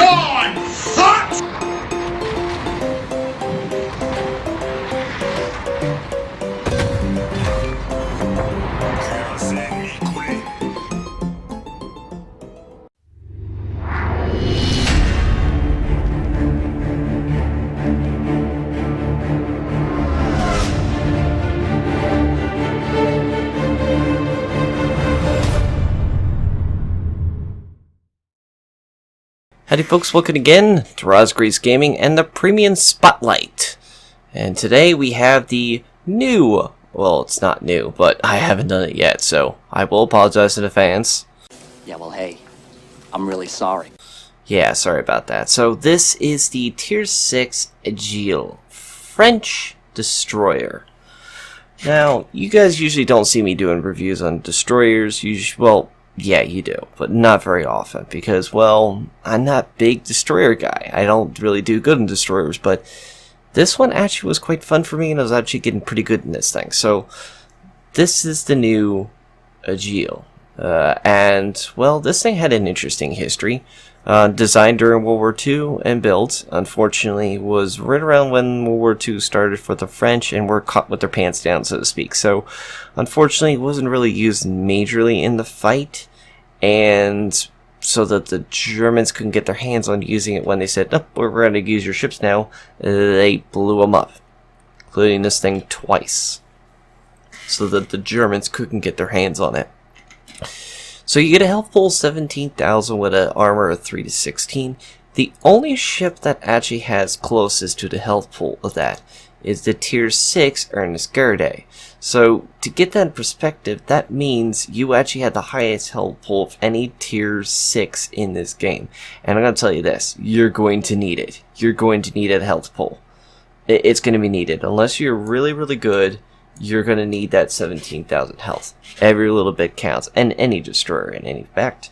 gone! Hot! Howdy folks, welcome again to Rosgrease Gaming and the Premium Spotlight. And today we have the new, well it's not new, but I haven't done it yet, so I will apologize to the fans. Yeah, well hey, I'm really sorry. Yeah, sorry about that. So this is the Tier 6 Aigle, French destroyer. Now, you guys usually don't see me doing reviews on destroyers, well, yeah, you do, but not very often because, well, I'm not a big destroyer guy. I don't really do good in destroyers, but this one actually was quite fun for me, and I was actually getting pretty good in this thing. So, this is the new Aigle, and, well, this thing had an interesting history. Designed during World War II and built, unfortunately, was right around when World War II started for the French and were caught with their pants down, so to speak. So, unfortunately, it wasn't really used majorly in the fight, and so that the Germans couldn't get their hands on using it when they said, "Oh, we're going to use your ships now," they blew them up, including this thing twice, so that the Germans couldn't get their hands on it. So you get a health pool 17,000 with an armor of 3 to 16. The only ship that actually has closest to the health pool of that is the Tier 6 Ernest Garde. So to get that in perspective, that means you actually had the highest health pool of any Tier 6 in this game. And I'm going to tell you this, you're going to need it. You're going to need a health pool. It's going to be needed. Unless you're really, really good, you're going to need that 17,000 health. Every little bit counts, and any destroyer in any fact.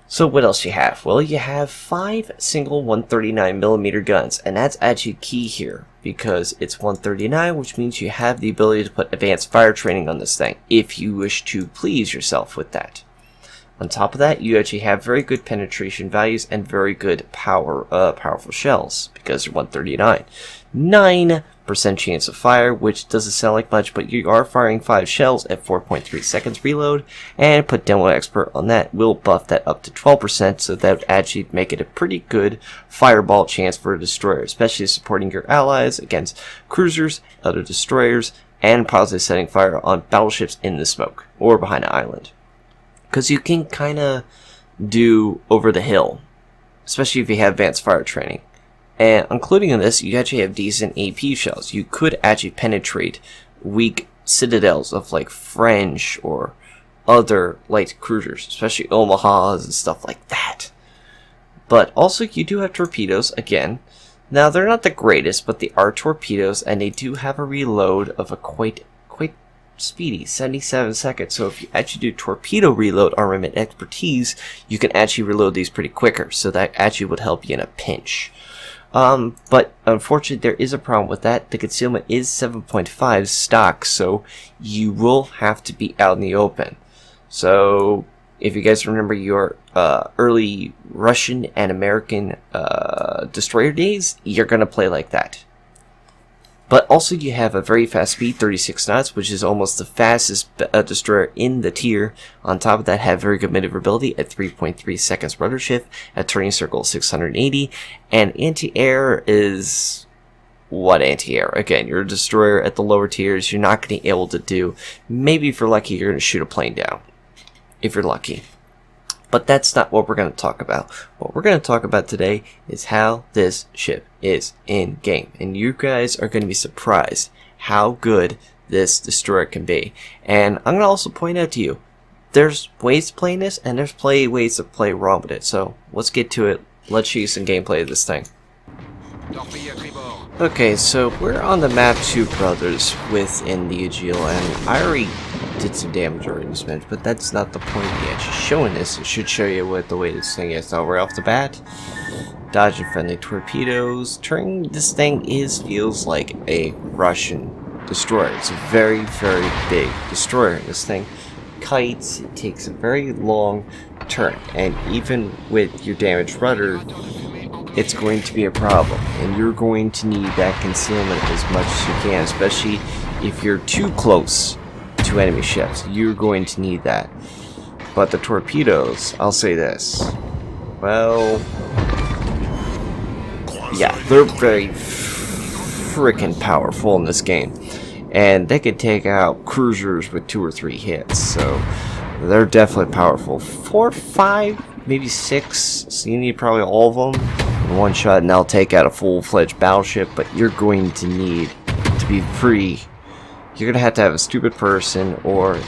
So what else you have? Well, you have 5 single 139mm guns, and that's actually key here, because it's 139, which means you have the ability to put advanced fire training on this thing, if you wish to please yourself with that. On top of that, you actually have very good penetration values and very good powerful shells, because they're 139. 9% chance of fire, which doesn't sound like much, but you are firing 5 shells at 4.3 seconds reload, and put Demo Expert on that will buff that up to 12%, so that would actually make it a pretty good fireball chance for a destroyer, especially supporting your allies against cruisers, other destroyers, and positive setting fire on battleships in the smoke, or behind an island. Because you can kind of do over the hill, especially if you have advanced fire training. And including in this, you actually have decent AP shells. You could actually penetrate weak citadels of like French or other light cruisers, especially Omahas and stuff like that. But also you do have torpedoes, again. Now they're not the greatest, but they are torpedoes, and they do have a reload of a quite speedy, 77 seconds. So if you actually do torpedo reload armament expertise, you can actually reload these pretty quicker. So that actually would help you in a pinch. But unfortunately there is a problem with that. The concealment is 7.5 stock, so you will have to be out in the open. So if you guys remember your early Russian and American destroyer days, you're going to play like that. But also you have a very fast speed, 36 knots, which is almost the fastest destroyer in the tier. On top of that, have very good maneuverability at 3.3 seconds rudder shift, at turning circle 680, and anti-air is... what anti-air? Again, you're a destroyer at the lower tiers, you're not going to be able to do. Maybe if you're lucky, you're going to shoot a plane down. If you're lucky. But that's not what we're going to talk about. What we're going to talk about today is how this ship is in game. And you guys are going to be surprised how good this destroyer can be. And I'm going to also point out to you, there's ways to play this, and there's ways to play wrong with it. So let's get to it. Let's show you some gameplay of this thing. Okay, so we're on the map Two Brothers within the Aigle, and I already did some damage already in this match, but that's not the point of actually showing this. It should show you what the way this thing is. Now, right off the bat, dodging friendly torpedoes. Turning this thing feels like a Russian destroyer. It's a very, very big destroyer. This thing kites, it takes a very long turn, and even with your damaged rudder, it's going to be a problem, and you're going to need that concealment as much as you can, especially if you're too close to enemy ships. You're going to need that. But the torpedoes, I'll say this, well, yeah, they're very freaking powerful in this game, and they could take out cruisers with 2 or 3 hits, so they're definitely powerful. 4, 5, maybe 6, so you need probably all of them in one shot, and they'll take out a full-fledged battleship. But you're going to need to be free. You're gonna have to have a stupid person or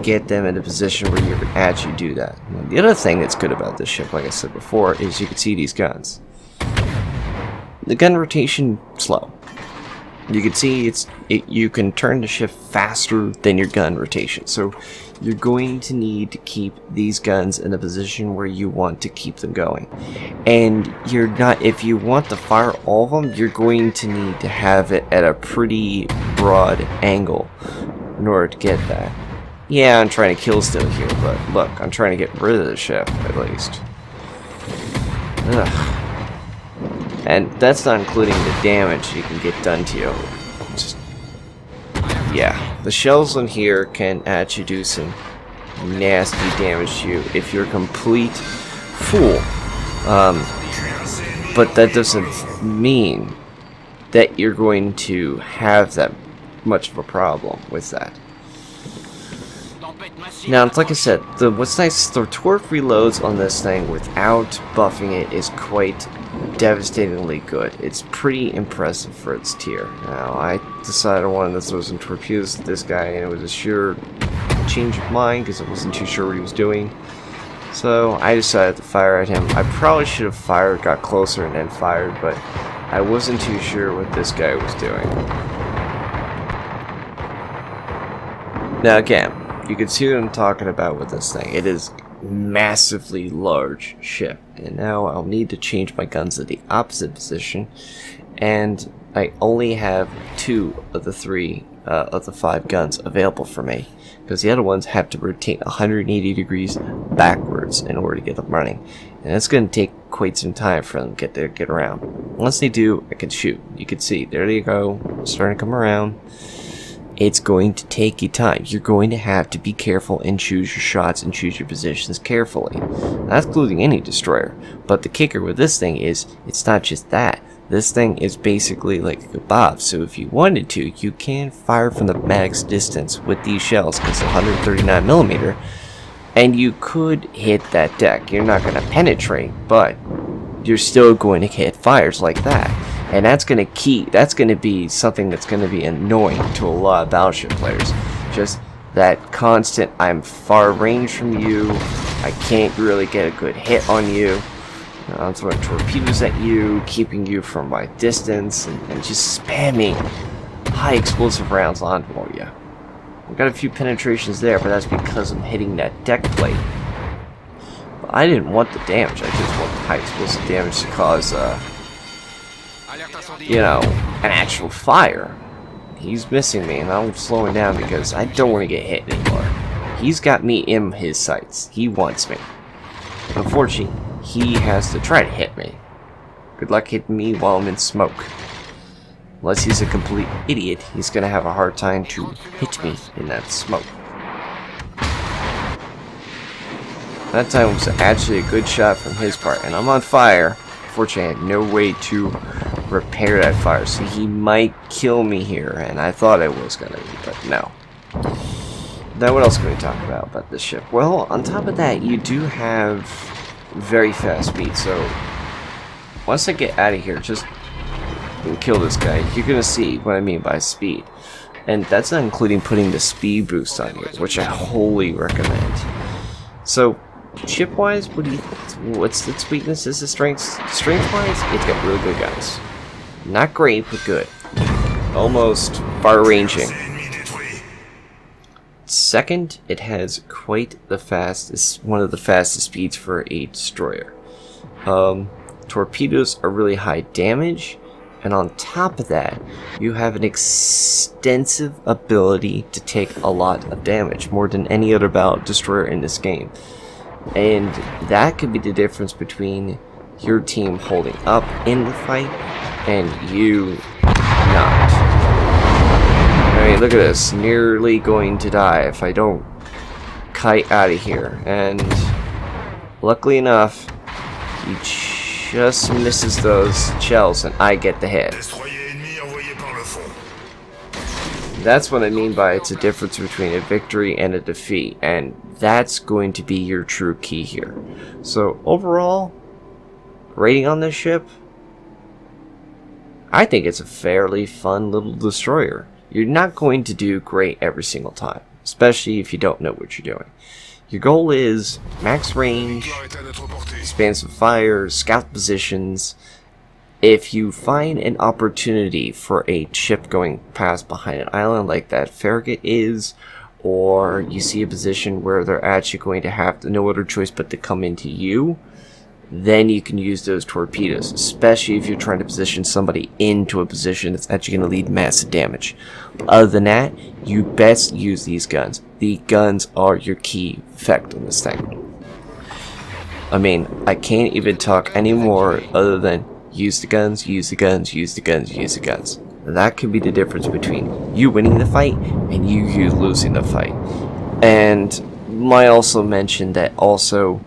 get them in a position where you can actually do that. Now, the other thing that's good about this ship, like I said before, is you can see these guns. The gun rotation slow. You can see you can turn the ship faster than your gun rotation. So you're going to need to keep these guns in a position where you want to keep them going. And you're not, if you want to fire all of them, you're going to need to have it at a pretty broad angle in order to get that. Yeah, I'm trying to kill still here, but look, I'm trying to get rid of the ship at least. Ugh. And that's not including the damage you can get done to you. Just, yeah, the shells on here can actually do some nasty damage to you if you're a complete fool. But that doesn't mean that you're going to have that much of a problem with that. Now, like I said, what's nice, the torque reloads on this thing without buffing it is quite devastatingly good. It's pretty impressive for its tier. Now, I decided I wanted to throw some torpedoes at this guy, and it was a sure change of mind because I wasn't too sure what he was doing. So I decided to fire at him. I probably should have fired, got closer, and then fired, but I wasn't too sure what this guy was doing. Now again, you can see what I'm talking about with this thing. It is massively large ship, and now I'll need to change my guns to the opposite position, and I only have 2 of the 3 of the 5 guns available for me, because the other ones have to rotate 180 degrees backwards in order to get them running, and it's going to take quite some time for them to get around. Once they do, I can shoot. You can see, there they go, starting to come around. It's going to take you time. You're going to have to be careful and choose your shots and choose your positions carefully. Not including any destroyer. But the kicker with this thing is, it's not just that. This thing is basically like a kebab. So if you wanted to, you can fire from the max distance with these shells, because 139mm, and you could hit that deck. You're not going to penetrate, but you're still going to hit fires like that. And that's going to be something that's going to be annoying to a lot of Battleship players. Just that constant, I'm far range from you, I can't really get a good hit on you, I'm throwing torpedoes at you, keeping you from my distance, and just spamming high explosive rounds onto you. I've got a few penetrations there, but that's because I'm hitting that deck plate. But I didn't want the damage, I just want the high explosive damage to cause, you know, an actual fire. He's missing me, and I'm slowing down because I don't want to get hit anymore. He's got me in his sights. He wants me. Unfortunately, he has to try to hit me. Good luck hitting me while I'm in smoke. Unless he's a complete idiot, he's going to have a hard time to hit me in that smoke. That time was actually a good shot from his part, and I'm on fire. Unfortunately, I had no way to repair that fire, so he might kill me here, and I thought I was gonna be, but no. Now, what else can we talk about this ship? Well, on top of that, you do have very fast speed, so once I get out of here, just kill this guy. You're gonna see what I mean by speed, and that's not including putting the speed boost on here, which I wholly recommend. So, ship-wise, what do you think? What's its weaknesses? The strengths? Strength-wise, it's got really good guns. Not great, but good. Almost far-ranging. Second, it has quite the fastest, one of the fastest speeds for a destroyer. Torpedoes are really high damage, And on top of that, you have an extensive ability to take a lot of damage, more than any other battle destroyer in this game. And that could be the difference between your team holding up in the fight and you not. Alright, look at this. Nearly going to die if I don't kite out of here. And luckily enough, he just misses those shells and I get the hit. That's what I mean by it's a difference between a victory and a defeat, and that's going to be your true key here. So overall, rating on this ship, I think it's a fairly fun little destroyer. You're not going to do great every single time, especially if you don't know what you're doing. Your goal is max range, expansive fire, scout positions. If you find an opportunity for a ship going past behind an island like that Farragut is, or you see a position where they're actually going to have no other choice but to come into you, then you can use those torpedoes, especially if you're trying to position somebody into a position that's actually going to lead massive damage. But other than that, you best use these guns. The guns are your key effect on this thing. I mean, I can't even talk anymore other than use the guns, use the guns, use the guns, use the guns. That could be the difference between you winning the fight and you losing the fight. And might also mention that also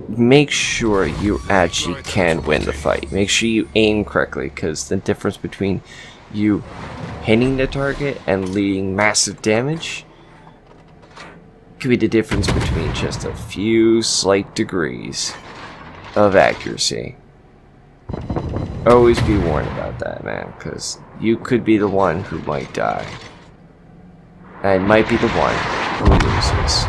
make sure you actually can win the fight. Make sure you aim correctly, because the difference between you hitting the target and leading massive damage could be the difference between just a few slight degrees of accuracy. Always be warned about that, man, because you could be the one who might die, and might be the one who loses.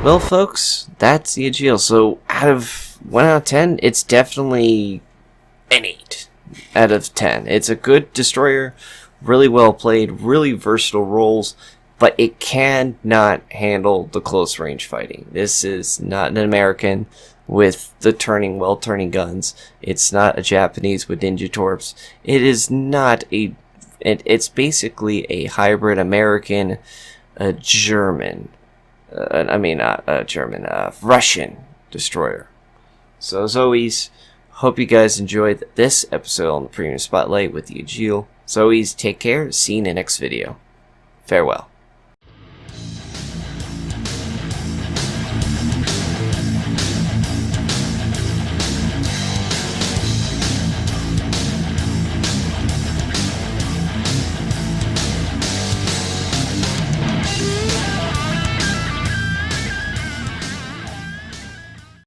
Well, folks, that's the Aigle. So out of 1 out of 10, it's definitely an 8 out of 10. It's a good destroyer, really well played, really versatile roles, but it cannot handle the close range fighting. This is not an American with the well-turning guns. It's not a Japanese with ninja torps. It is not a... It's basically a hybrid American, German... Russian destroyer. So as always, hope you guys enjoyed this episode on the Premium Spotlight with the Aigle. As always, take care. See you in the next video. Farewell.